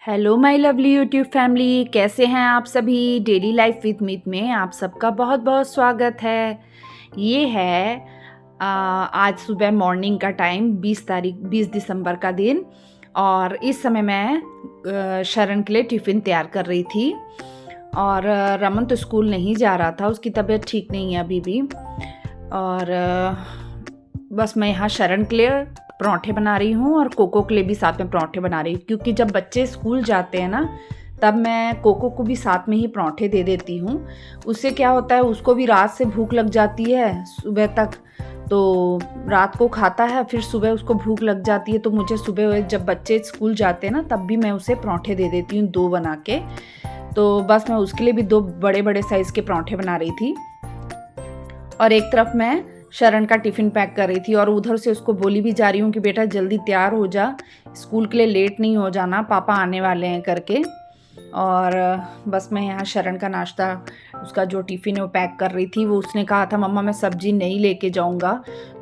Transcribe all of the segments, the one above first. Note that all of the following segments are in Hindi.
Hello my lovely YouTube family, कैसे हैं आप सभी। डेली लाइफ विद मीत में आप सबका बहुत बहुत स्वागत है। ये है आज सुबह मॉर्निंग का टाइम, 20 दिसंबर का दिन। और इस समय मैं शरण के लिए टिफ़िन तैयार कर रही थी। और रमन तो स्कूल नहीं जा रहा था, उसकी तबीयत ठीक नहीं है अभी भी। और बस मैं यहाँ शरण के लिए पराठे बना रही हूँ और कोको के लिए भी साथ में पराठे बना रही हूँ, क्योंकि जब बच्चे स्कूल जाते हैं ना तब मैं कोको को भी साथ में ही पराठे दे देती हूँ। उससे क्या होता है, उसको भी रात से भूख लग जाती है सुबह तक, तो रात को खाता है, फिर सुबह उसको भूख लग जाती है। तो मुझे सुबह जब बच्चे स्कूल जाते हैं ना तब भी मैं उसे पराठे दे देती हूँ 2 बना के। तो बस मैं उसके लिए भी 2 बड़े बड़े साइज़ के पराठे बना रही थी और एक तरफ मैं शरण का टिफ़िन पैक कर रही थी और उधर से उसको बोली भी जा रही हूँ कि बेटा जल्दी तैयार हो जा, स्कूल के लिए लेट नहीं हो जाना, पापा आने वाले हैं करके। और बस मैं यहाँ शरण का नाश्ता, उसका जो टिफ़िन है वो पैक कर रही थी। वो उसने कहा था मम्मा मैं सब्ज़ी नहीं लेके जाऊँगा,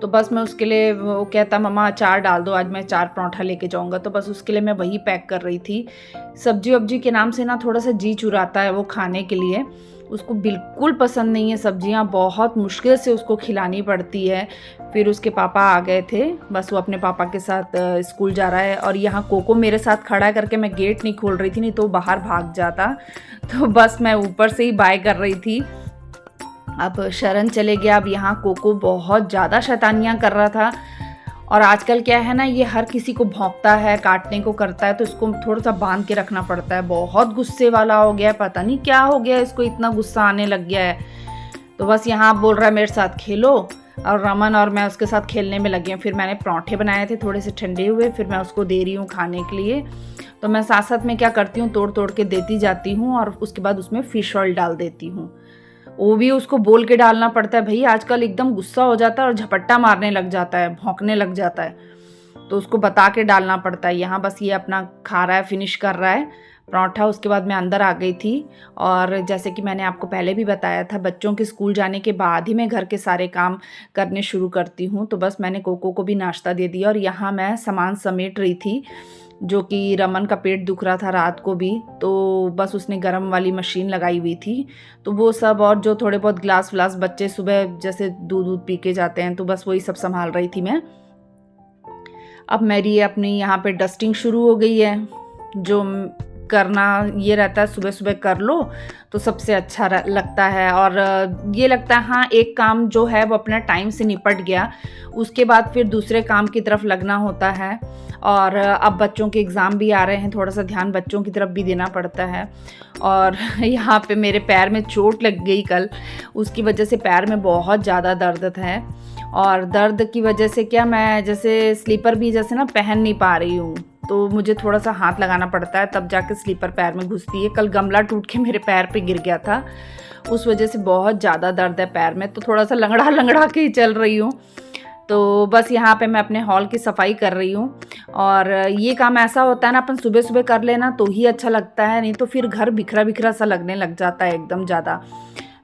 तो बस मैं उसके लिए, वो कहता मम्मा अचार डाल दो, आज मैं अचार पराठा लेके जाऊँगा, तो बस उसके लिए मैं वही पैक कर रही थी। सब्जी वब्जी के नाम से ना थोड़ा सा जी चुराता है वो खाने के लिए, उसको बिल्कुल पसंद नहीं है सब्जियां, बहुत मुश्किल से उसको खिलानी पड़ती है। फिर उसके पापा आ गए थे, बस वो अपने पापा के साथ स्कूल जा रहा है। और यहाँ कोको मेरे साथ खड़ा करके मैं गेट नहीं खोल रही थी, नहीं तो वो बाहर भाग जाता। तो बस मैं ऊपर से ही बाय कर रही थी। अब शरण चले गया। अब यहाँ कोको बहुत ज़्यादा शैतानियाँ कर रहा था। और आजकल क्या है ना, ये हर किसी को भौंकता है, काटने को करता है, तो इसको थोड़ा सा बांध के रखना पड़ता है। बहुत गुस्से वाला हो गया है, पता नहीं क्या हो गया, इसको इतना गुस्सा आने लग गया है। तो बस यहाँ बोल रहा है मेरे साथ खेलो, और रमन और मैं उसके साथ खेलने में लगे हैं। फिर मैंने पराठे बनाए थे, थोड़े से ठंडे हुए, फिर मैं उसको दे रही हूँ खाने के लिए। तो मैं साथ साथ में क्या करती हूँ, तोड़ तोड़ के देती जाती हूँ और उसके बाद उसमें फिश ऑयल डाल देती हूँ। वो भी उसको बोल के डालना पड़ता है, भाई आजकल एकदम गुस्सा हो जाता है और झपट्टा मारने लग जाता है, भौंकने लग जाता है, तो उसको बता के डालना पड़ता है। यहाँ बस ये अपना खा रहा है, फिनिश कर रहा है पराठा। उसके बाद मैं अंदर आ गई थी। और जैसे कि मैंने आपको पहले भी बताया था, बच्चों के स्कूल जाने के बाद ही मैं घर के सारे काम करने शुरू करती हूँ। तो बस मैंने कोको को भी नाश्ता दे दिया और यहाँ मैं सामान समेट रही थी, जो कि रमन का पेट दुख रहा था रात को भी, तो बस उसने गर्म वाली मशीन लगाई हुई थी, तो वो सब, और जो थोड़े बहुत ग्लास व्लास बच्चे सुबह जैसे दूध पी के जाते हैं, तो बस वही सब संभाल रही थी मैं। अब मेरी अपनी यहाँ पे डस्टिंग शुरू हो गई है। जो करना ये रहता है, सुबह सुबह कर लो तो सबसे अच्छा लगता है। और ये लगता है हाँ, एक काम जो है वो अपना टाइम से निपट गया, उसके बाद फिर दूसरे काम की तरफ लगना होता है। और अब बच्चों के एग्ज़ाम भी आ रहे हैं, थोड़ा सा ध्यान बच्चों की तरफ भी देना पड़ता है। और यहाँ पे मेरे पैर में चोट लग गई कल, उसकी वजह से पैर में बहुत ज़्यादा दर्द है। और दर्द की वजह से क्या, मैं जैसे स्लीपर भी जैसे ना पहन नहीं पा रही हूँ, तो मुझे थोड़ा सा हाथ लगाना पड़ता है, तब जाके स्लीपर पैर में घुसती है। कल गमला टूट के मेरे पैर पे गिर गया था, उस वजह से बहुत ज़्यादा दर्द है पैर में, तो थोड़ा सा लंगड़ा लंगड़ा के ही चल रही हूँ। तो बस यहाँ पे मैं अपने हॉल की सफाई कर रही हूँ। और ये काम ऐसा होता है ना, अपन सुबह सुबह कर लेना तो ही अच्छा लगता है, नहीं तो फिर घर बिखरा बिखरा सा लगने लग जाता है एकदम ज़्यादा।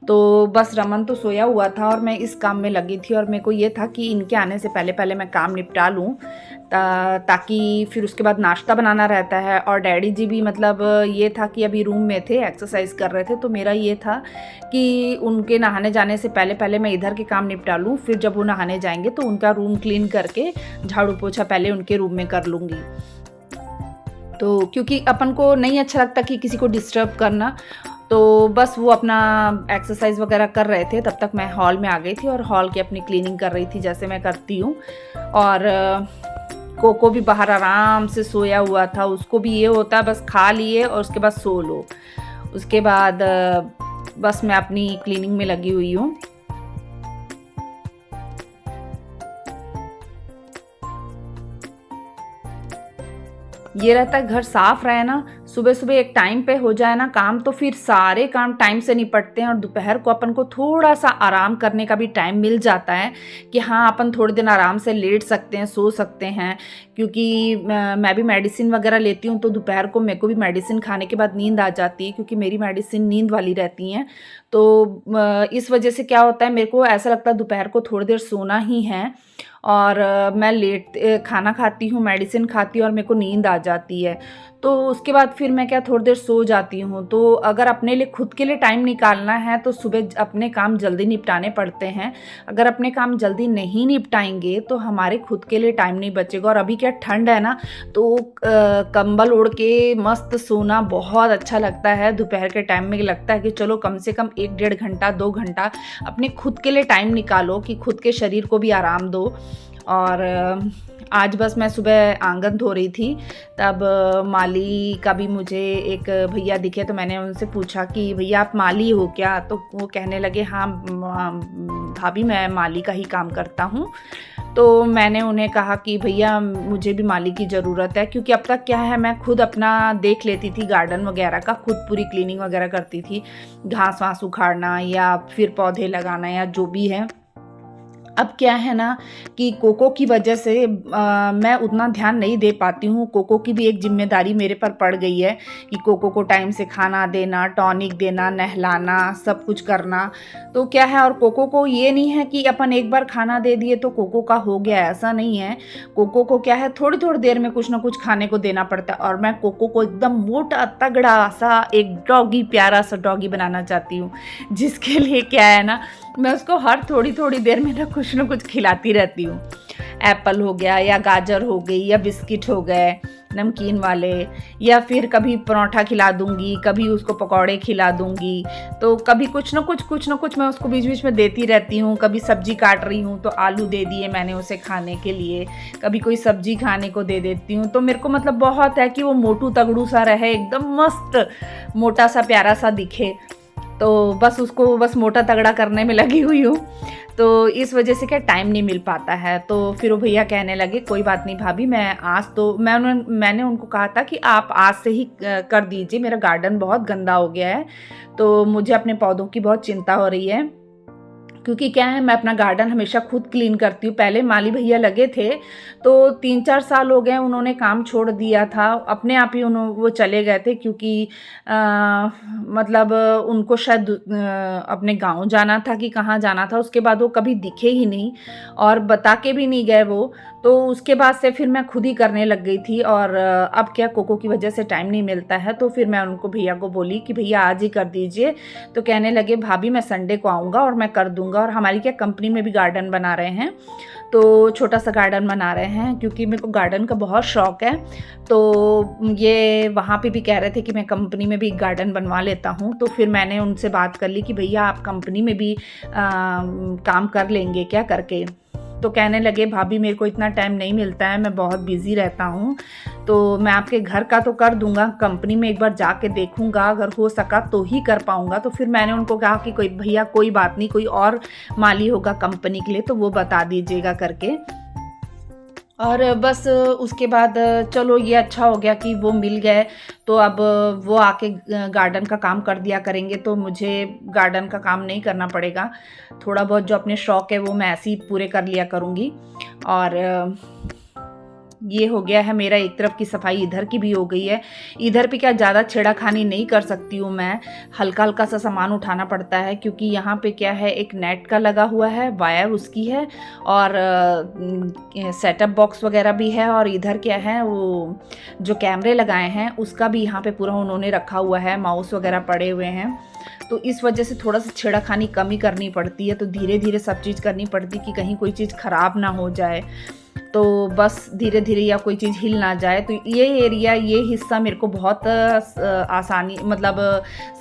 तो बस रमन तो सोया हुआ था और मैं इस काम में लगी थी, और मेरे को ये था कि इनके आने से पहले पहले मैं काम निपटा लूँ, ताकि फिर उसके बाद नाश्ता बनाना रहता है। और डैडी जी भी, मतलब ये था कि अभी रूम में थे, एक्सरसाइज कर रहे थे, तो मेरा ये था कि उनके नहाने जाने से पहले पहले मैं इधर के काम निपटा लूँ, फिर जब वो नहाने जाएंगे तो उनका रूम क्लीन करके झाड़ू पोछा पहले उनके रूम में कर लूँगी। तो क्योंकि अपन को नहीं अच्छा लगता कि किसी को डिस्टर्ब करना, तो बस वो अपना एक्सरसाइज वगैरह कर रहे थे, तब तक मैं हॉल में आ गई थी और हॉल की अपनी क्लीनिंग कर रही थी, जैसे मैं करती हूँ। और कोको भी बाहर आराम से सोया हुआ था, उसको भी ये होता है बस खा लिए और उसके बाद सो लो। उसके बाद बस मैं अपनी क्लीनिंग में लगी हुई हूँ। ये रहता है घर साफ रहे ना, सुबह सुबह एक टाइम पे हो जाए ना काम, तो फिर सारे काम टाइम से निपटते हैं। और दोपहर को अपन को थोड़ा सा आराम करने का भी टाइम मिल जाता है कि हाँ अपन थोड़े दिन आराम से लेट सकते हैं, सो सकते हैं, क्योंकि मैं भी मेडिसिन वगैरह लेती हूँ, तो दोपहर को मेरे को भी मेडिसिन खाने के बाद नींद आ जाती है, क्योंकि मेरी मेडिसिन नींद वाली रहती हैं। तो इस वजह से क्या होता है, मेरे को ऐसा लगता है दोपहर को थोड़ी देर सोना ही है, और मैं लेट खाना खाती हूँ, मेडिसिन खाती हूँ और मेरे को नींद आ जाती है। तो उसके बाद फिर मैं क्या थोड़ी देर सो जाती हूँ। तो अगर अपने लिए खुद के लिए टाइम निकालना है तो सुबह अपने काम जल्दी निपटाने पड़ते हैं। अगर अपने काम जल्दी नहीं निपटाएंगे तो हमारे खुद के लिए टाइम नहीं बचेगा। और अभी क्या ठंड है ना, तो कंबल ओढ़ के मस्त सोना बहुत अच्छा लगता है। दोपहर के टाइम में लगता है कि चलो कम से कम 1-1.5 घंटा 2 घंटा अपने खुद के लिए टाइम निकालो, कि खुद के शरीर को भी आराम दो। और आज बस मैं सुबह आंगन धो रही थी, तब माली का भी मुझे एक भैया दिखे, तो मैंने उनसे पूछा कि भैया आप माली हो क्या? तो वो कहने लगे हाँ भाभी, मैं माली का ही काम करता हूँ। तो मैंने उन्हें कहा कि भैया मुझे भी माली की ज़रूरत है, क्योंकि अब तक क्या है, मैं खुद अपना देख लेती थी गार्डन वगैरह का, खुद पूरी क्लीनिंग वगैरह करती थी, घास वास उखाड़ना या फिर पौधे लगाना या जो भी है। अब क्या है ना कि कोको की वजह से मैं उतना ध्यान नहीं दे पाती हूँ। कोको की भी एक जिम्मेदारी मेरे पर पड़ गई है कि कोको को टाइम से खाना देना, टॉनिक देना, नहलाना, सब कुछ करना। तो क्या है, और कोको को ये नहीं है कि अपन एक बार खाना दे दिए तो कोको का हो गया, ऐसा नहीं है। कोको को क्या है, थोड़ी थोड़ी देर में कुछ ना कुछ खाने को देना पड़ता है। और मैं कोको को एकदम मोटा तगड़ा सा एक डॉगी, प्यारा सा डॉगी बनाना चाहती हूँ, जिसके लिए क्या है ना, मैं उसको हर थोड़ी थोड़ी देर में ना कुछ खिलाती रहती हूँ। एप्पल हो गया या गाजर हो गई या बिस्किट हो गए नमकीन वाले, या फिर कभी परोठा खिला दूंगी, कभी उसको पकौड़े खिला दूंगी। तो कभी कुछ ना कुछ मैं उसको बीच बीच में देती रहती हूँ। कभी सब्जी काट रही हूँ तो आलू दे दिए मैंने उसे खाने के लिए, कभी कोई सब्जी खाने को दे देती हूँ। तो मेरे को मतलब बहुत है कि वो मोटू तगड़ू सा रहे, एकदम मस्त मोटा सा प्यारा सा दिखे। तो बस उसको बस मोटा तगड़ा करने में लगी हुई हूँ। तो इस वजह से क्या टाइम नहीं मिल पाता है। तो फिर वो भैया कहने लगे कोई बात नहीं भाभी, मैं आज तो मैंने उनको कहा था कि आप आज से ही कर दीजिए, मेरा गार्डन बहुत गंदा हो गया है, तो मुझे अपने पौधों की बहुत चिंता हो रही है। क्योंकि क्या है, मैं अपना गार्डन हमेशा खुद क्लीन करती हूँ। पहले माली भैया लगे थे, तो 3-4 साल हो गए उन्होंने काम छोड़ दिया था, अपने आप ही वो चले गए थे, क्योंकि मतलब उनको शायद अपने गांव जाना था कि कहाँ जाना था। उसके बाद वो कभी दिखे ही नहीं और बता के भी नहीं गए वो। तो उसके बाद से फिर मैं खुद ही करने लग गई थी। और अब क्या, कोको की वजह से टाइम नहीं मिलता है। तो फिर मैं उनको भैया को बोली कि भैया आज ही कर दीजिए। तो कहने लगे भाभी मैं संडे को आऊँगा और मैं कर दूँगा। और हमारी क्या कंपनी में भी गार्डन बना रहे हैं, तो छोटा सा गार्डन बना रहे हैं, क्योंकि मेरे को गार्डन का बहुत शौक है। तो ये वहाँ पे भी कह रहे थे कि मैं कंपनी में भी गार्डन बनवा लेता हूँ। तो फिर मैंने उनसे बात कर ली कि भैया आप कंपनी में भी काम कर लेंगे क्या करके। तो कहने लगे भाभी मेरे को इतना टाइम नहीं मिलता है, मैं बहुत बिजी रहता हूँ, तो मैं आपके घर का तो कर दूंगा, कंपनी में एक बार जाके देखूंगा, अगर हो सका तो ही कर पाऊंगा। तो फिर मैंने उनको कहा कि कोई भैया कोई बात नहीं, कोई और माली होगा कंपनी के लिए तो वो बता दीजिएगा करके। और बस उसके बाद चलो ये अच्छा हो गया कि वो मिल गए, तो अब वो आके गार्डन का काम कर दिया करेंगे, तो मुझे गार्डन का काम नहीं करना पड़ेगा। थोड़ा बहुत जो अपने शौक़ है वो मैं ऐसे ही पूरे कर लिया करूँगी। और ये हो गया है मेरा, एक तरफ की सफाई इधर की भी हो गई है। इधर पे क्या ज़्यादा छेड़ाखानी नहीं कर सकती हूँ मैं, हल्का हल्का सा सामान उठाना पड़ता है, क्योंकि यहाँ पे क्या है, एक नेट का लगा हुआ है, वायर उसकी है, और सेटअप बॉक्स वगैरह भी है। और इधर क्या है, वो जो कैमरे लगाए हैं उसका भी यहाँ पे पूरा उन्होंने रखा हुआ है, माउस वगैरह पड़े हुए हैं। तो इस वजह से थोड़ा सा छेड़ाखानी कम ही करनी पड़ती है। तो धीरे धीरे सब चीज़ करनी पड़ती कि कहीं कोई चीज़ ख़राब ना हो जाए, तो बस धीरे धीरे, या कोई चीज़ हिल ना जाए। तो ये एरिया, ये हिस्सा मेरे को बहुत आसानी, मतलब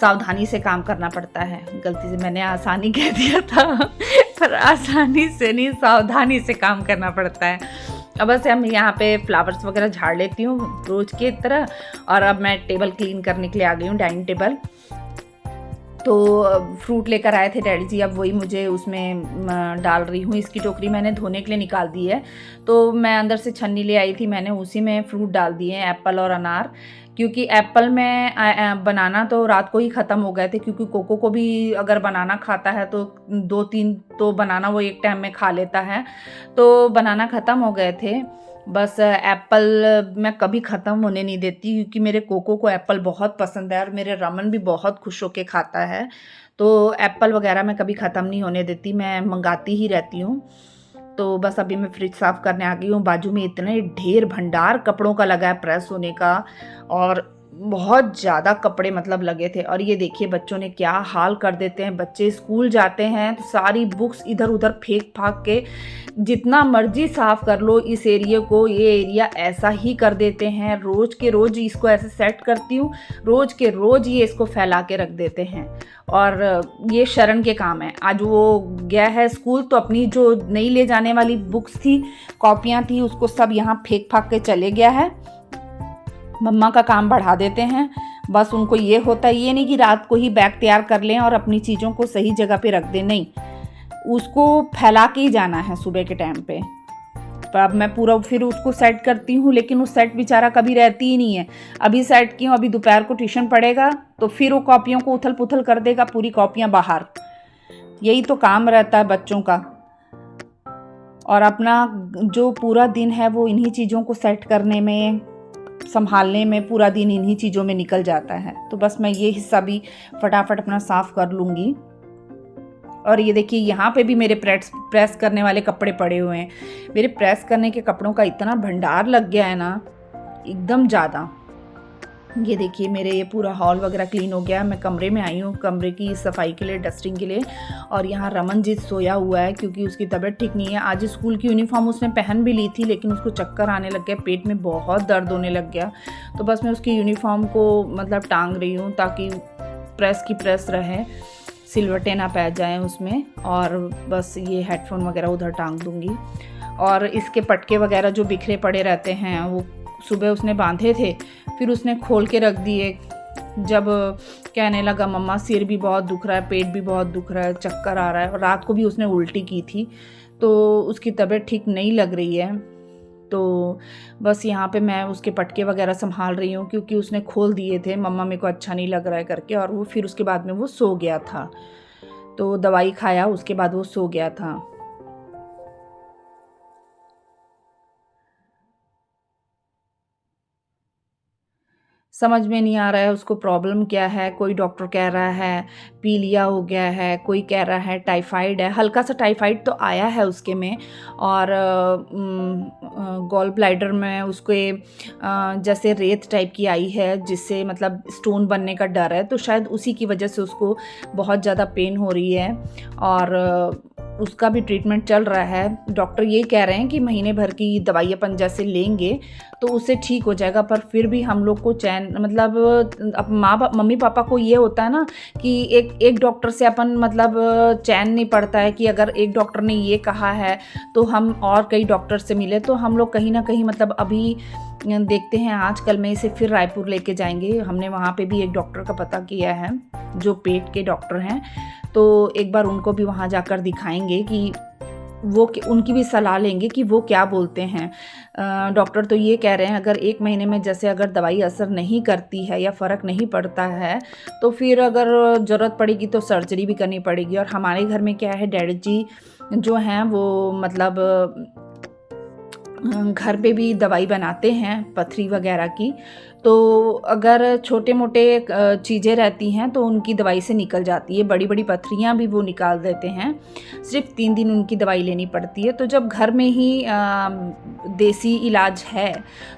सावधानी से काम करना पड़ता है। गलती से मैंने आसानी कह दिया था पर आसानी से नहीं, सावधानी से काम करना पड़ता है। अब बस हम यहाँ पे फ्लावर्स वगैरह झाड़ लेती हूँ रोज़ की तरह। और अब मैं टेबल क्लीन करने के लिए आ गई हूँ, डाइनिंग टेबल। तो फ्रूट लेकर आए थे डैडी जी, अब वही मुझे उसमें डाल रही हूँ। इसकी टोकरी मैंने धोने के लिए निकाल दी है, तो मैं अंदर से छन्नी ले आई थी, मैंने उसी में फ्रूट डाल दिए हैं, एप्पल और अनार। क्योंकि एप्पल में बनाना तो रात को ही ख़त्म हो गए थे, क्योंकि कोको को भी अगर बनाना खाता है तो 2-3 तो बनाना वो एक टाइम में खा लेता है, तो बनाना ख़त्म हो गए थे। बस एप्पल मैं कभी ख़त्म होने नहीं देती क्योंकि मेरे कोको को एप्पल बहुत पसंद है और मेरे रमन भी बहुत खुश होके खाता है। तो एप्पल वग़ैरह मैं कभी ख़त्म नहीं होने देती, मैं मँगाती ही रहती हूँ। तो बस अभी मैं फ्रिज साफ़ करने आ गई हूँ। बाजू में इतने ढेर भंडार कपड़ों का लगा है प्रेस होने का, और बहुत ज़्यादा कपड़े मतलब लगे थे। और ये देखिए बच्चों ने क्या हाल कर देते हैं। बच्चे स्कूल जाते हैं तो सारी बुक्स इधर-उधर फेंक-फाक के जितना मर्ज़ी साफ़ कर लो इस एरिया को, ये एरिया ऐसा ही कर देते हैं। रोज़ के रोज़ इसको ऐसे सेट करती हूँ, रोज़ के रोज़ ये इसको फैला के रख देते हैं। और ये शरण के काम है। आज वो गया है स्कूल तो अपनी जो नहीं ले जाने वाली बुक्स थी, कॉपियाँ थी, उसको सब यहाँ फेंक-फाक के चले गया है। मम्मा का काम बढ़ा देते हैं। बस उनको ये होता है, ये नहीं कि रात को ही बैग तैयार कर लें और अपनी चीज़ों को सही जगह पे रख दें, नहीं, उसको फैला के ही जाना है सुबह के टाइम पे। पर अब मैं पूरा फिर उसको सेट करती हूँ, लेकिन उस सेट बेचारा कभी रहती ही नहीं है। अभी सेट की हूँ, अभी दोपहर को ट्यूशन पढ़ेगा तो फिर वो कॉपियों को उथल पुथल कर देगा, पूरी कॉपियाँ बाहर। यही तो काम रहता है बच्चों का। और अपना जो पूरा दिन है वो इन्हीं चीज़ों को सेट करने में, संभालने में, पूरा दिन इन्हीं चीज़ों में निकल जाता है। तो बस मैं ये हिस्सा भी फटाफट अपना साफ़ कर लूँगी। और ये देखिए यहाँ पे भी मेरे प्रेस करने वाले कपड़े पड़े हुए हैं। मेरे प्रेस करने के कपड़ों का इतना भंडार लग गया है ना, एकदम ज़्यादा। ये देखिए मेरे ये पूरा हॉल वगैरह क्लीन हो गया। मैं कमरे में आई हूँ कमरे की सफाई के लिए, डस्टिंग के लिए। और यहाँ रमनजीत सोया हुआ है क्योंकि उसकी तबीयत ठीक नहीं है। आज स्कूल की यूनिफॉर्म उसने पहन भी ली थी, लेकिन उसको चक्कर आने लग गया, पेट में बहुत दर्द होने लग गया। तो बस मैं उसकी यूनिफॉर्म को मतलब टांग रही हूँ ताकि प्रेस की प्रेस रहे, सिलवटें ना पै जाएँ उसमें। और बस ये हेडफोन वगैरह उधर टांग दूँगी। और इसके पटके वगैरह जो बिखरे पड़े रहते हैं, वो सुबह उसने बांधे थे, फिर उसने खोल के रख दिए। जब कहने लगा मम्मा सिर भी बहुत दुख रहा है, पेट भी बहुत दुख रहा है, चक्कर आ रहा है, और रात को भी उसने उल्टी की थी, तो उसकी तबीयत ठीक नहीं लग रही है। तो बस यहाँ पे मैं उसके पटके वगैरह संभाल रही हूँ क्योंकि उसने खोल दिए थे, मम्मा मेरे को अच्छा नहीं लग रहा है करके। और वो फिर उसके बाद में वो सो गया था। तो दवाई खाया, उसके बाद वो सो गया था। समझ में नहीं आ रहा है उसको प्रॉब्लम क्या है। कोई डॉक्टर कह रहा है पीलिया हो गया है, कोई कह रहा है टाइफाइड है, हल्का सा टाइफाइड तो आया है उसके में। और गॉल ब्लैडर में उसको जैसे रेत टाइप की आई है, जिससे मतलब स्टोन बनने का डर है, तो शायद उसी की वजह से उसको बहुत ज़्यादा पेन हो रही है। और उसका भी ट्रीटमेंट चल रहा है। डॉक्टर ये कह रहे हैं कि महीने भर की दवाई अपन जैसे लेंगे तो उससे ठीक हो जाएगा। पर फिर भी हम लोग को चैन मतलब अब मम्मी पापा को ये होता है ना कि एक डॉक्टर से अपन मतलब चैन नहीं पड़ता है कि अगर एक डॉक्टर ने ये कहा है तो हम और कई डॉक्टर से मिले, तो हम लोग कहीं ना कहीं मतलब अभी देखते हैं। आजकल में इसे फिर रायपुर लेके जाएंगे। हमने वहाँ पे भी एक डॉक्टर का पता किया है जो पेट के डॉक्टर हैं, तो एक बार उनको भी वहाँ जाकर दिखाएंगे कि वो उनकी भी सलाह लेंगे कि वो क्या बोलते हैं। डॉक्टर तो ये कह रहे हैं अगर 1 महीने में जैसे अगर दवाई असर नहीं करती है या फ़र्क नहीं पड़ता है तो फिर अगर ज़रूरत पड़ेगी तो सर्जरी भी करनी पड़ेगी। और हमारे घर में क्या है, डैडी जी जो हैं वो मतलब घर पे भी दवाई बनाते हैं पथरी वगैरह की। तो अगर छोटे मोटे चीज़ें रहती हैं तो उनकी दवाई से निकल जाती है, बड़ी बड़ी पथरियाँ भी वो निकाल देते हैं। सिर्फ 3 दिन उनकी दवाई लेनी पड़ती है। तो जब घर में ही देसी इलाज है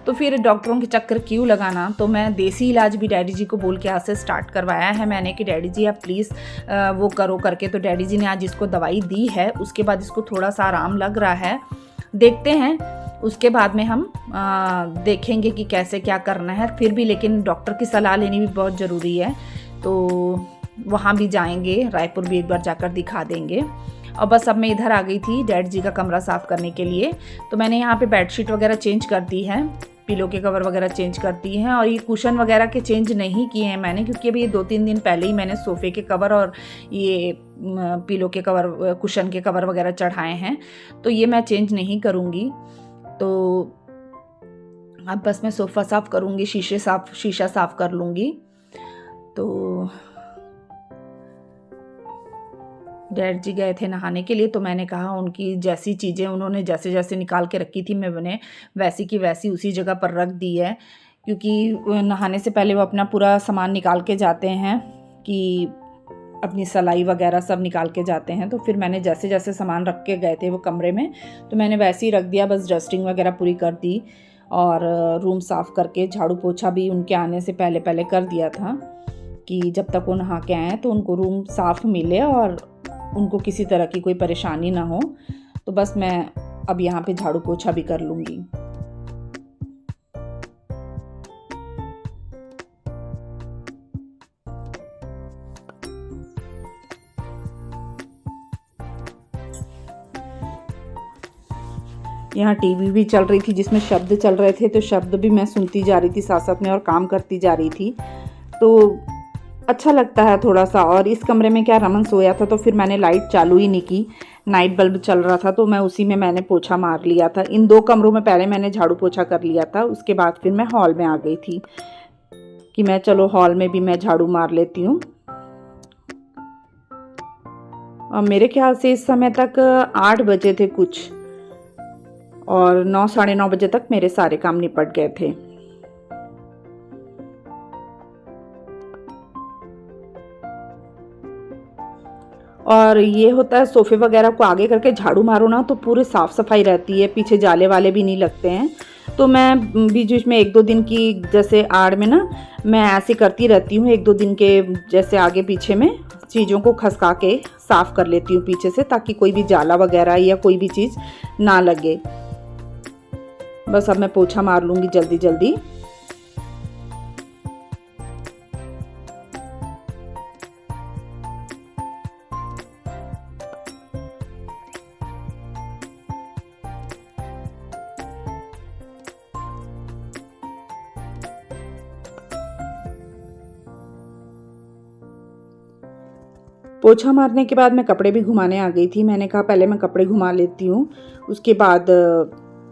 तो फिर डॉक्टरों के चक्कर क्यों लगाना। तो मैं देसी इलाज भी डैडी जी को बोल के आज से स्टार्ट करवाया है मैंने कि डैडी जी आप प्लीज़ वो करो करके। तो डैडी जी ने आज इसको दवाई दी है, उसके बाद इसको थोड़ा सा आराम लग रहा है। देखते हैं उसके बाद में हम देखेंगे कि कैसे क्या करना है फिर भी। लेकिन डॉक्टर की सलाह लेनी भी बहुत ज़रूरी है, तो वहाँ भी जाएंगे, रायपुर भी एक बार जाकर दिखा देंगे। और बस अब मैं इधर आ गई थी डैड जी का कमरा साफ़ करने के लिए। तो मैंने यहाँ पे बेडशीट वगैरह चेंज कर दी है, पिलो के कवर वगैरह चेंज कर दिए हैं। और ये कुशन वगैरह के चेंज नहीं किए हैं मैंने, क्योंकि अभी ये 2-3 दिन पहले ही मैंने सोफ़े के कवर और ये पिलो के कवर, कुशन के कवर वगैरह चढ़ाए हैं, तो ये मैं चेंज नहीं करूँगी। तो अब बस मैं सोफ़ा साफ़ करूँगी, शीशा साफ़ कर लूँगी। तो डैड जी गए थे नहाने के लिए, तो मैंने कहा उनकी जैसी चीज़ें उन्होंने जैसे जैसे निकाल के रखी थी मैंने वैसी की वैसी उसी जगह पर रख दी है, क्योंकि नहाने से पहले वो अपना पूरा सामान निकाल के जाते हैं कि अपनी सलाई वगैरह सब निकाल के जाते हैं। तो फिर मैंने जैसे जैसे सामान रख के गए थे वो कमरे में, तो मैंने वैसे ही रख दिया, बस डस्टिंग वगैरह पूरी कर दी और रूम साफ़ करके झाड़ू पोछा भी उनके आने से पहले पहले कर दिया था कि जब तक वो नहा के आएँ तो उनको रूम साफ़ मिले और उनको किसी तरह की कोई परेशानी ना हो। तो बस मैं अब यहाँ पे झाड़ू पोछा भी कर लूँगी। यहाँ टीवी भी चल रही थी जिसमें शब्द चल रहे थे, तो शब्द भी मैं सुनती जा रही थी साथ साथ में और काम करती जा रही थी, तो अच्छा लगता है थोड़ा सा। और इस कमरे में क्या रमन सोया था तो फिर मैंने लाइट चालू ही नहीं की, नाइट बल्ब चल रहा था तो मैं उसी में मैंने पोछा मार लिया था। इन 2 कमरों में पहले मैंने झाड़ू पोछा कर लिया था, उसके बाद फिर मैं हॉल में आ गई थी कि मैं चलो हॉल में भी मैं झाड़ू मार लेती हूँ। और मेरे ख्याल से इस समय तक 8 बजे थे कुछ, और 9 साढ़े 9 बजे तक मेरे सारे काम निपट गए थे। और ये होता है सोफ़े वगैरह को आगे करके झाड़ू मारो ना तो पूरी साफ़ सफाई रहती है, पीछे जाले वाले भी नहीं लगते हैं। तो मैं बीच बीच में 1-2 दिन की जैसे आड़ में ना मैं ऐसे करती रहती हूँ, 1-2 दिन के जैसे आगे पीछे में चीज़ों को खसका के साफ़ कर लेती हूँ पीछे से, ताकि कोई भी जाला वगैरह या कोई भी चीज़ ना लगे। बस अब मैं पोछा मार लूँगी जल्दी जल्दी। पोछा मारने के बाद मैं कपड़े भी घुमाने आ गई थी। मैंने कहा पहले मैं कपड़े घुमा लेती हूँ, उसके बाद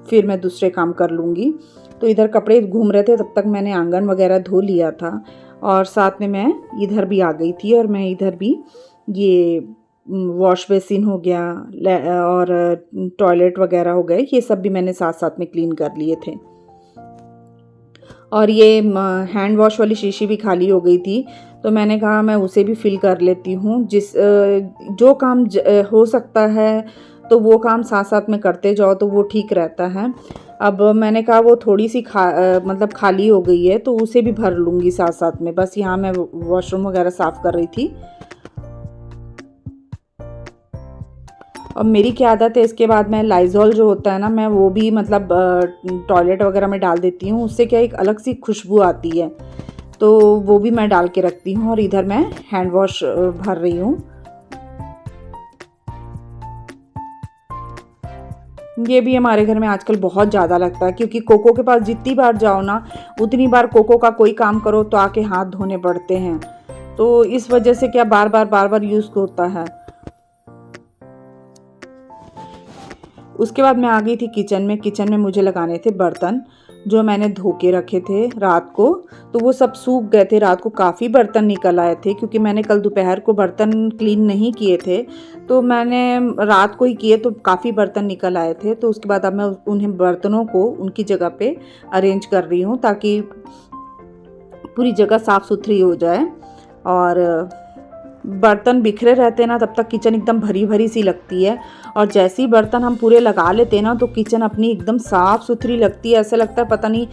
फिर मैं दूसरे काम कर लूँगी। तो इधर कपड़े घूम रहे थे तब तक मैंने आंगन वगैरह धो लिया था और साथ में मैं इधर भी आ गई थी। और मैं इधर भी ये वॉश बेसिन हो गया और टॉयलेट वगैरह हो गए, ये सब भी मैंने साथ साथ में क्लीन कर लिए थे। और ये हैंड वॉश वाली शीशी भी खाली हो गई थी, तो मैंने कहा मैं उसे भी फिल कर लेती हूँ। जो काम हो सकता है तो वो काम साथ साथ में करते जाओ तो वो ठीक रहता है। अब मैंने कहा वो थोड़ी सी मतलब खाली हो गई है तो उसे भी भर लूँगी साथ साथ में। बस यहाँ मैं वॉशरूम वगैरह साफ़ कर रही थी। अब मेरी क्या आदत है, इसके बाद मैं लाइज़ॉल जो होता है ना, मैं वो भी मतलब टॉयलेट वगैरह में डाल देती हूँ। उससे क्या एक अलग सी खुशबू आती है, तो वो भी मैं डाल के रखती हूँ। और इधर मैं हैंड वॉश भर रही हूँ। ये भी हमारे घर में आजकल बहुत ज़्यादा लगता है, क्योंकि कोको के पास जितनी बार जाओ ना उतनी बार कोको का कोई काम करो तो आके हाथ धोने पड़ते हैं। तो इस वजह से क्या बार बार यूज़ होता है। उसके बाद मैं आ गई थी किचन में। किचन में मुझे लगाने थे बर्तन जो मैंने धो के रखे थे रात को, तो वो सब सूख गए थे। रात को काफ़ी बर्तन निकल आए थे, क्योंकि मैंने कल दोपहर को बर्तन क्लीन नहीं किए थे, तो मैंने रात को ही किए, तो काफ़ी बर्तन निकल आए थे। तो उसके बाद अब मैं उन्हें बर्तनों को उनकी जगह पे अरेंज कर रही हूँ, ताकि पूरी जगह साफ़ सुथरी हो जाए। और बर्तन बिखरे रहते हैं ना तब तक किचन एकदम भरी भरी सी लगती है, और जैसे ही बर्तन हम पूरे लगा लेते हैं ना तो किचन अपनी एकदम साफ़ सुथरी लगती है। ऐसा लगता है पता नहीं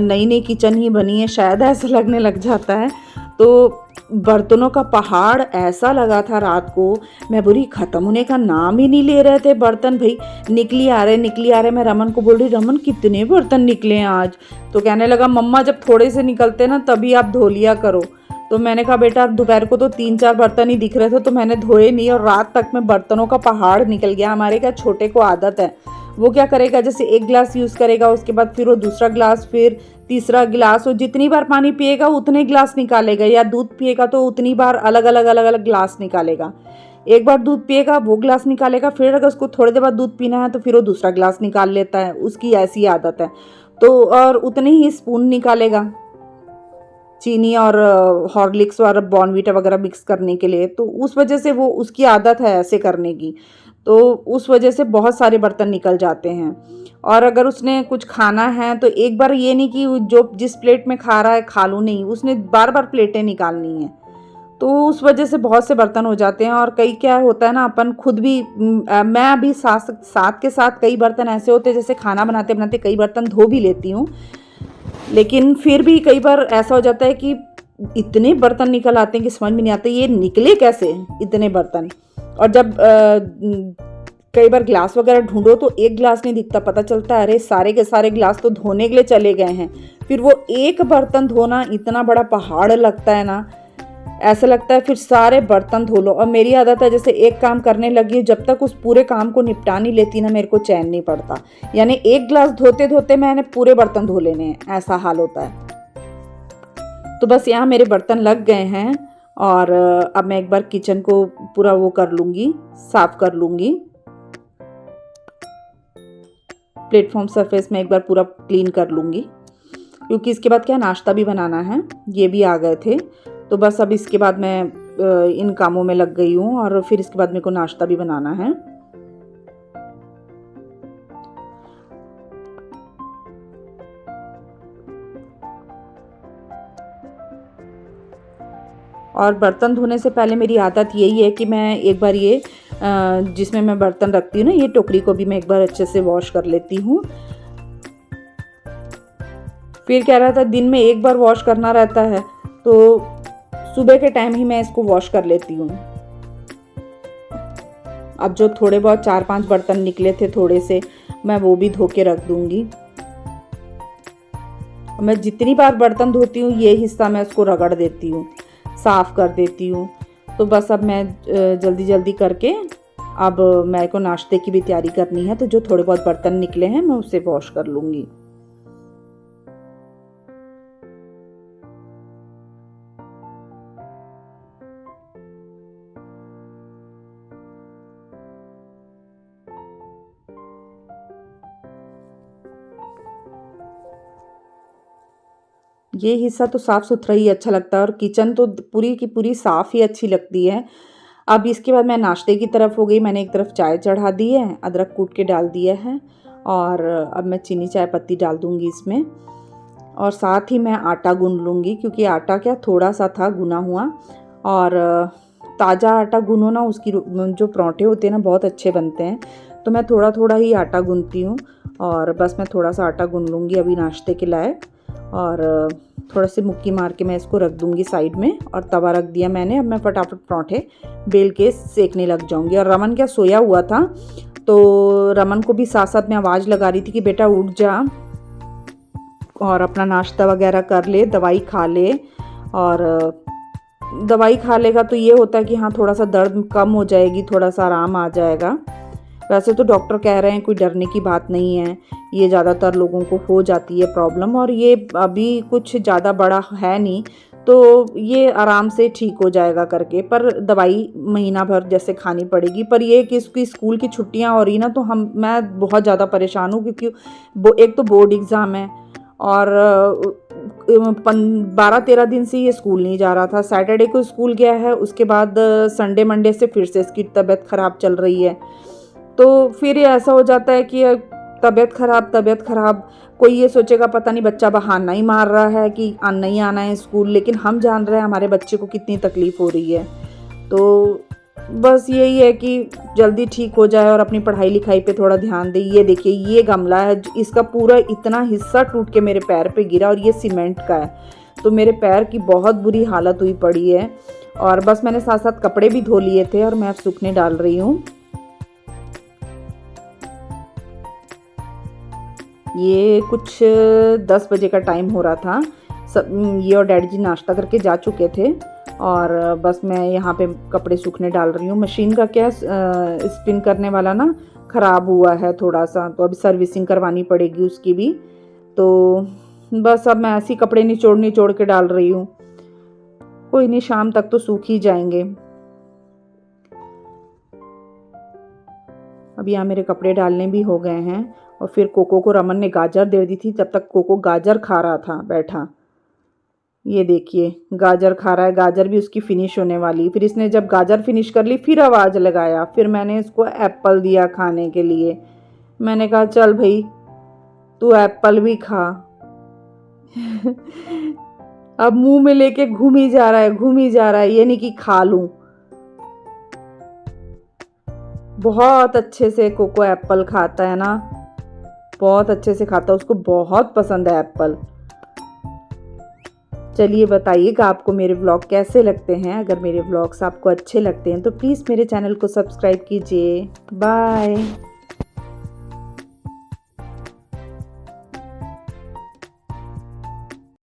नई नई किचन ही बनी है, शायद ऐसा लगने लग जाता है। तो बर्तनों का पहाड़ ऐसा लगा था रात को, मैं बोली ख़त्म होने का नाम ही नहीं ले रहे थे बर्तन। भाई निकली आ रहे। मैं रमन को बोल रही, रमन कितने बर्तन निकले हैं आज। तो कहने लगा मम्मा जब थोड़े से निकलते ना तभी आप धो लिया करो। तो मैंने कहा बेटा दोपहर को तो 3-4 बर्तन ही दिख रहे थे तो मैंने धोए नहीं, और रात तक में बर्तनों का पहाड़ निकल गया। हमारे क्या छोटे को आदत है, वो क्या करेगा, जैसे एक गिलास यूज़ करेगा उसके बाद फिर वो दूसरा गिलास, फिर तीसरा गिलास, और जितनी बार पानी पिएगा उतने गिलास निकालेगा, या दूध पिएगा तो उतनी बार अलग अलग गिलास निकालेगा। एक बार दूध पिएगा वो गिलास निकालेगा, फिर अगर उसको थोड़ी देर बाद दूध पीना है तो फिर वो दूसरा गिलास निकाल लेता है। उसकी ऐसी आदत है। तो और उतनी ही स्पून निकालेगा। चीनी और हॉर्लिक्स और बॉर्नवीटा वगैरह मिक्स करने के लिए, तो उस वजह से वो उसकी आदत है ऐसे करने की, तो उस वजह से बहुत सारे बर्तन निकल जाते हैं। और अगर उसने कुछ खाना है तो एक बार ये नहीं कि जो जिस प्लेट में खा रहा है खा लूँ, नहीं, उसने बार बार प्लेटें निकालनी है, तो उस वजह से बहुत से बर्तन हो जाते हैं। और कई क्या होता है ना, अपन खुद भी मैं अभी साथ साथ के साथ कई बर्तन ऐसे होते हैं, जैसे खाना बनाते बनाते कई बर्तन धो भी लेती हूँ, लेकिन फिर भी कई बार ऐसा हो जाता है कि इतने बर्तन निकल आते हैं कि समझ में नहीं आता ये निकले कैसे इतने बर्तन। और जब कई बार ग्लास वगैरह ढूंढो तो एक ग्लास नहीं दिखता, पता चलता है अरे सारे के सारे ग्लास तो धोने के लिए चले गए हैं। फिर वो एक बर्तन धोना इतना बड़ा पहाड़ लगता है ना, ऐसा लगता है फिर सारे बर्तन धो लो। और मेरी आदत है, जैसे एक काम करने लगी जब तक उस पूरे काम को निपटा नहीं लेती ना, मेरे को चैन नहीं पड़ता। यानी एक ग्लास धोते धोते मैंने पूरे बर्तन धो लेने हैं, ऐसा हाल होता है। तो बस यहाँ मेरे बर्तन लग गए हैं, और अब मैं एक बार किचन को पूरा वो कर लूँगी, साफ कर लूँगी। प्लेटफॉर्म सरफेस में एक बार पूरा क्लीन कर लूँगी, क्योंकि इसके बाद क्या नाश्ता भी बनाना है। ये भी आ गए थे, तो बस अब इसके बाद मैं इन कामों में लग गई हूँ, और फिर इसके बाद मेरे को नाश्ता भी बनाना है। और बर्तन धोने से पहले मेरी आदत यही है कि मैं एक बार ये जिसमें मैं बर्तन रखती हूँ ना, ये टोकरी को भी मैं एक बार अच्छे से वॉश कर लेती हूँ। फिर क्या रहता है, दिन में एक बार वॉश करना रहता है, तो सुबह के टाइम ही मैं इसको वॉश कर लेती हूँ। अब जो थोड़े बहुत 4-5 बर्तन निकले थे थोड़े से, मैं वो भी धो के रख दूँगी। मैं जितनी बार बर्तन धोती हूँ ये हिस्सा मैं उसको रगड़ देती हूँ, साफ़ कर देती हूँ। तो बस अब मैं जल्दी जल्दी करके, अब मेरे को नाश्ते की भी तैयारी करनी है, तो जो थोड़े बहुत बर्तन निकले हैं मैं उसे वॉश कर लूँगी। ये हिस्सा तो साफ़ सुथरा ही अच्छा लगता है, और किचन तो पूरी की पूरी साफ़ ही अच्छी लगती है। अब इसके बाद मैं नाश्ते की तरफ हो गई। मैंने एक तरफ चाय चढ़ा दी है, अदरक कूट के डाल दिया है, और अब मैं चीनी चाय पत्ती डाल दूँगी इसमें, और साथ ही मैं आटा गूँध लूँगी, क्योंकि आटा क्या थोड़ा सा था गुना हुआ, और ताज़ा आटा गूँधो ना, उसकी जो पराठे होते हैं ना बहुत अच्छे बनते हैं। तो मैं थोड़ा थोड़ा ही आटा गूँधती हूँ, और बस मैं थोड़ा सा आटा गूँध लूँगी अभी नाश्ते के लायक, और थोड़ा सी मुक्की मार के मैं इसको रख दूँगी साइड में, और तवा रख दिया मैंने। अब मैं फटाफट पराठे बेल के सेकने लग जाऊँगी। और रमन क्या सोया हुआ था, तो रमन को भी साथ साथ में आवाज़ लगा रही थी कि बेटा उठ जा और अपना नाश्ता वगैरह कर ले, दवाई खा ले। और दवाई खा लेगा तो ये होता है कि हाँ थोड़ा सा दर्द कम हो जाएगी, थोड़ा सा आराम आ जाएगा। वैसे तो डॉक्टर कह रहे हैं कोई डरने की बात नहीं है, ये ज़्यादातर लोगों को हो जाती है प्रॉब्लम, और ये अभी कुछ ज़्यादा बड़ा है नहीं, तो ये आराम से ठीक हो जाएगा करके। पर दवाई महीना भर जैसे खानी पड़ेगी। पर ये कि इसकी स्कूल की छुट्टियां हो रही ना, तो मैं बहुत ज़्यादा परेशान हूँ, क्योंकि एक तो बोर्ड एग्ज़ाम है, और 12-13 दिन से ये स्कूल नहीं जा रहा था। सैटरडे को स्कूल गया है, उसके बाद संडे मंडे से फिर से इसकी तबीयत ख़राब चल रही है। तो फिर ये ऐसा हो जाता है कि तबीयत ख़राब, कोई ये सोचेगा पता नहीं बच्चा बहाना ही मार रहा है कि नहीं आना है स्कूल, लेकिन हम जान रहे हैं हमारे बच्चे को कितनी तकलीफ़ हो रही है। तो बस यही है कि जल्दी ठीक हो जाए और अपनी पढ़ाई लिखाई पे थोड़ा ध्यान दे। ये देखिए ये गमला है, इसका पूरा इतना हिस्सा टूट के मेरे पैर पे गिरा, और ये सीमेंट का है, तो मेरे पैर की बहुत बुरी हालत हुई पड़ी है। और बस मैंने साथ साथ कपड़े भी धो लिए थे, और मैं अब सूखने डाल रही हूँ। ये कुछ 10 बजे का टाइम हो रहा था। ये और डैडी जी नाश्ता करके जा चुके थे, और बस मैं यहाँ पे कपड़े सूखने डाल रही हूँ। मशीन का क्या स्पिन करने वाला ना ख़राब हुआ है थोड़ा सा, तो अभी सर्विसिंग करवानी पड़ेगी उसकी भी। तो बस अब मैं ऐसे ही कपड़े निचोड़ के डाल रही हूँ। कोई नहीं, शाम तक तो सूख ही जाएंगे। अब यहाँ मेरे कपड़े डालने भी हो गए हैं। और फिर कोको को रमन ने गाजर दे दी थी, तब तक कोको गाजर खा रहा था बैठा। ये देखिए गाजर खा रहा है, गाजर भी उसकी फिनिश होने वाली। फिर इसने जब गाजर फिनिश कर ली फिर आवाज़ लगाया। फिर मैंने इसको एप्पल दिया खाने के लिए। मैंने कहा चल भाई तू एप्पल भी खा। अब मुंह में लेके घूम ही जा रहा है, घूम ही जा रहा है, ये नहीं कि खा लूं। बहुत अच्छे से कोको एप्पल खाता है ना, बहुत अच्छे से खाता है, उसको बहुत पसंद है एप्पल। चलिए बताइएगा आपको मेरे व्लॉग कैसे लगते हैं। अगर मेरे व्लॉग्स आपको अच्छे लगते हैं तो प्लीज़ मेरे चैनल को सब्सक्राइब कीजिए। बाय।